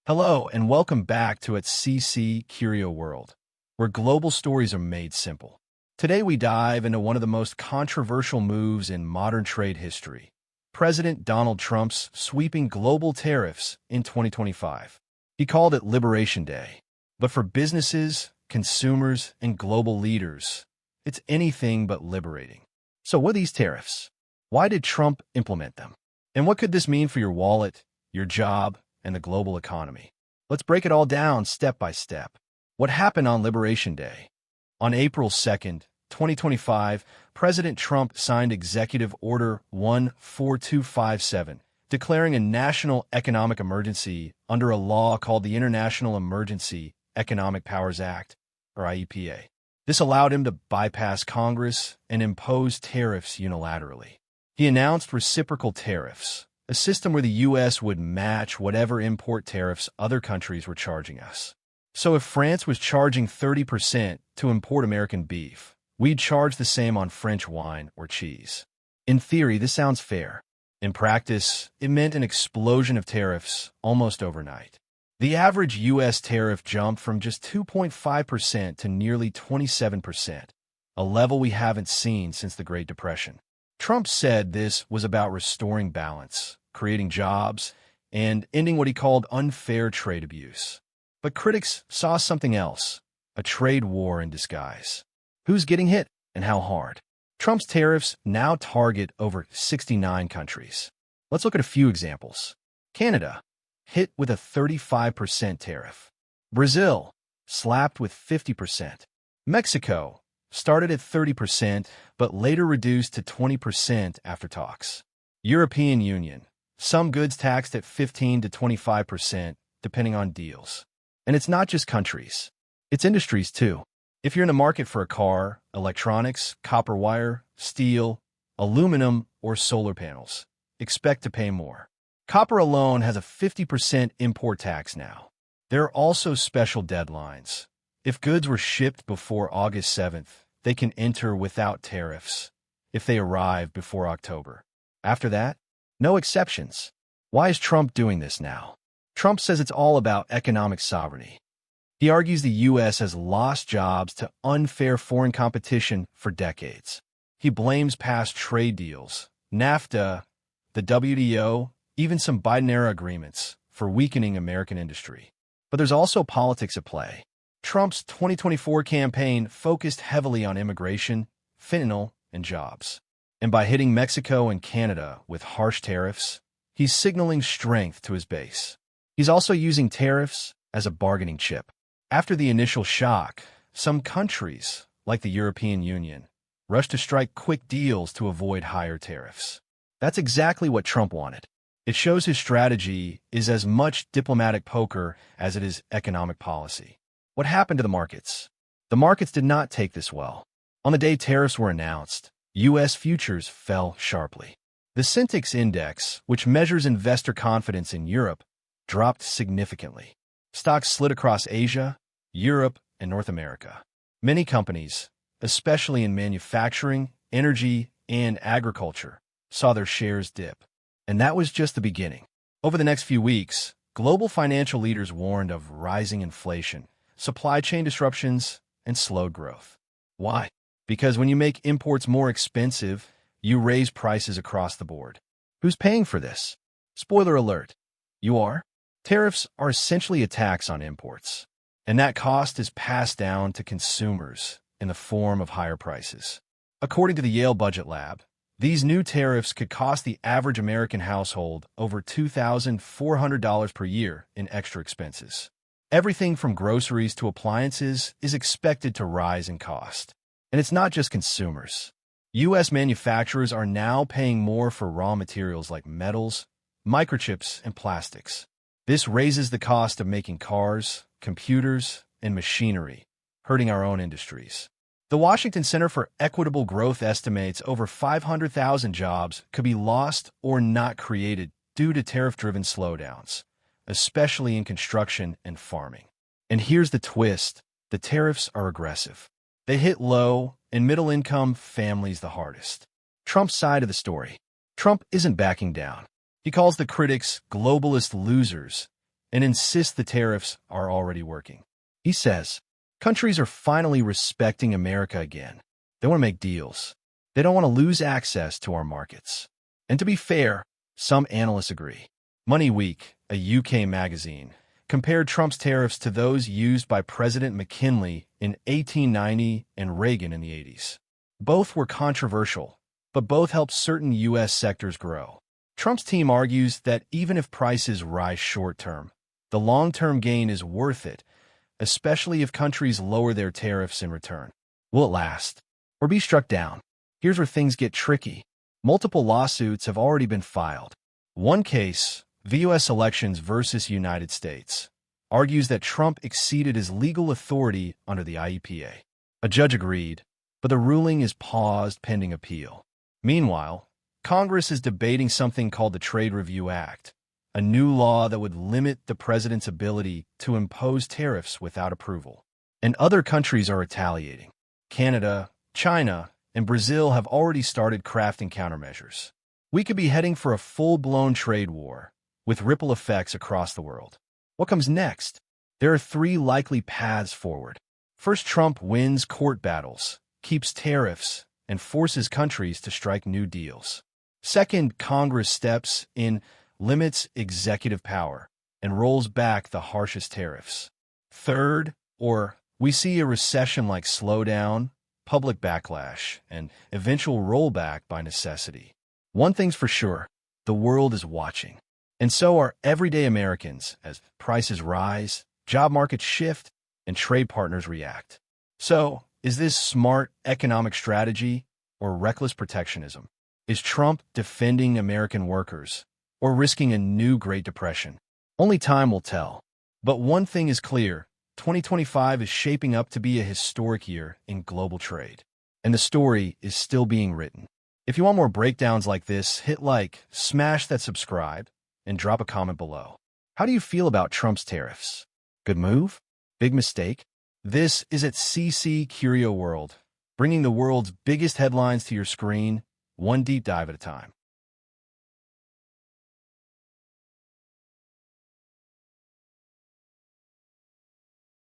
Hello, and welcome back to CC-CurioWorld, where global stories are made simple. Today we dive into one of the most controversial moves in modern trade history, President Donald Trump's sweeping global tariffs in 2025. He called it Liberation Day, but for businesses, consumers, and global leaders, it's anything but liberating. So what are these tariffs? Why did Trump implement them? And what could this mean for your wallet, your job, and the global economy? Let's break it all down step by step. What happened on Liberation Day? On April 2nd, 2025, President Trump signed Executive Order 14257, declaring a national economic emergency under a law called the International Emergency Economic Powers Act, or IEPA. This allowed him to bypass Congress and impose tariffs unilaterally. He announced reciprocal tariffs, a system where the U.S. would match whatever import tariffs other countries were charging us. So if France was charging 30% to import American beef, we'd charge the same on French wine or cheese. In theory, this sounds fair. In practice, it meant an explosion of tariffs almost overnight. The average U.S. tariff jumped from just 2.5% to nearly 27%, a level we haven't seen since the Great Depression. Trump said this was about restoring balance, creating jobs, and ending what he called unfair trade abuse. But critics saw something else, a trade war in disguise. Who's getting hit and how hard? Trump's tariffs now target over 69 countries. Let's look at a few examples. Canada, hit with a 35% tariff. Brazil, slapped with 50%. Mexico, started at 30%, but later reduced to 20% after talks. European Union, some goods taxed at 15 to 25%, depending on deals. And it's not just countries. It's industries, too. If you're in the market for a car, electronics, copper wire, steel, aluminum, or solar panels, expect to pay more. Copper alone has a 50% import tax now. There are also special deadlines. If goods were shipped before August 7th, they can enter without tariffs if they arrive before October. After that, no exceptions. Why is Trump doing this now? Trump says it's all about economic sovereignty. He argues the U.S. has lost jobs to unfair foreign competition for decades. He blames past trade deals, NAFTA, the WTO, even some Biden-era agreements for weakening American industry. But there's also politics at play. Trump's 2024 campaign focused heavily on immigration, fentanyl, and jobs. And by hitting Mexico and Canada with harsh tariffs, he's signaling strength to his base. He's also using tariffs as a bargaining chip. After the initial shock, some countries, like the European Union, rushed to strike quick deals to avoid higher tariffs. That's exactly what Trump wanted. It shows his strategy is as much diplomatic poker as it is economic policy. What happened to the markets? The markets did not take this well. On the day tariffs were announced, U.S. futures fell sharply. The Sensex index, which measures investor confidence in Europe, dropped significantly. Stocks slid across Asia, Europe, and North America. Many companies, especially in manufacturing, energy, and agriculture, saw their shares dip. And that was just the beginning. Over the next few weeks, global financial leaders warned of rising inflation, supply chain disruptions, and slowed growth. Why? Because when you make imports more expensive, you raise prices across the board. Who's paying for this? Spoiler alert, you are. Tariffs are essentially a tax on imports, and that cost is passed down to consumers in the form of higher prices. According to the Yale Budget Lab, these new tariffs could cost the average American household over $2,400 per year in extra expenses. Everything from groceries to appliances is expected to rise in cost. And it's not just consumers. U.S. manufacturers are now paying more for raw materials like metals, microchips, and plastics. This raises the cost of making cars, computers, and machinery, hurting our own industries. The Washington Center for Equitable Growth estimates over 500,000 jobs could be lost or not created due to tariff-driven slowdowns, especially in construction and farming. And here's the twist. The tariffs are aggressive. They hit low and middle-income families the hardest. Trump's side of the story. Trump isn't backing down. He calls the critics globalist losers and insists the tariffs are already working. He says, countries are finally respecting America again. They want to make deals. They don't want to lose access to our markets. And to be fair, some analysts agree. Money Week, a UK magazine, compared Trump's tariffs to those used by President McKinley in 1890 and Reagan in the 80s. Both were controversial, but both helped certain U.S. sectors grow. Trump's team argues that even if prices rise short-term, the long-term gain is worth it, especially if countries lower their tariffs in return. Will it last? Or be struck down? Here's where things get tricky. Multiple lawsuits have already been filed. One case, the U.S. Elections versus United States, argues that Trump exceeded his legal authority under the IEPA. A judge agreed, but the ruling is paused pending appeal. Meanwhile, Congress is debating something called the Trade Review Act, a new law that would limit the president's ability to impose tariffs without approval. And other countries are retaliating. Canada, China, and Brazil have already started crafting countermeasures. We could be heading for a full-blown trade war, with ripple effects across the world. What comes next? There are three likely paths forward. First, Trump wins court battles, keeps tariffs, and forces countries to strike new deals. Second, Congress steps in, limits executive power, and rolls back the harshest tariffs. Third, or we see a recession-like slowdown, public backlash, and eventual rollback by necessity. One thing's for sure, the world is watching. And so are everyday Americans as prices rise, job markets shift, and trade partners react. So, is this smart economic strategy or reckless protectionism? Is Trump defending American workers or risking a new Great Depression? Only time will tell. But one thing is clear, 2025 is shaping up to be a historic year in global trade. And the story is still being written. If you want more breakdowns like this, hit like, smash that subscribe, and drop a comment below. How do you feel about Trump's tariffs? Good move? Big mistake? This is at CC-CurioWorld, bringing the world's biggest headlines to your screen, one deep dive at a time.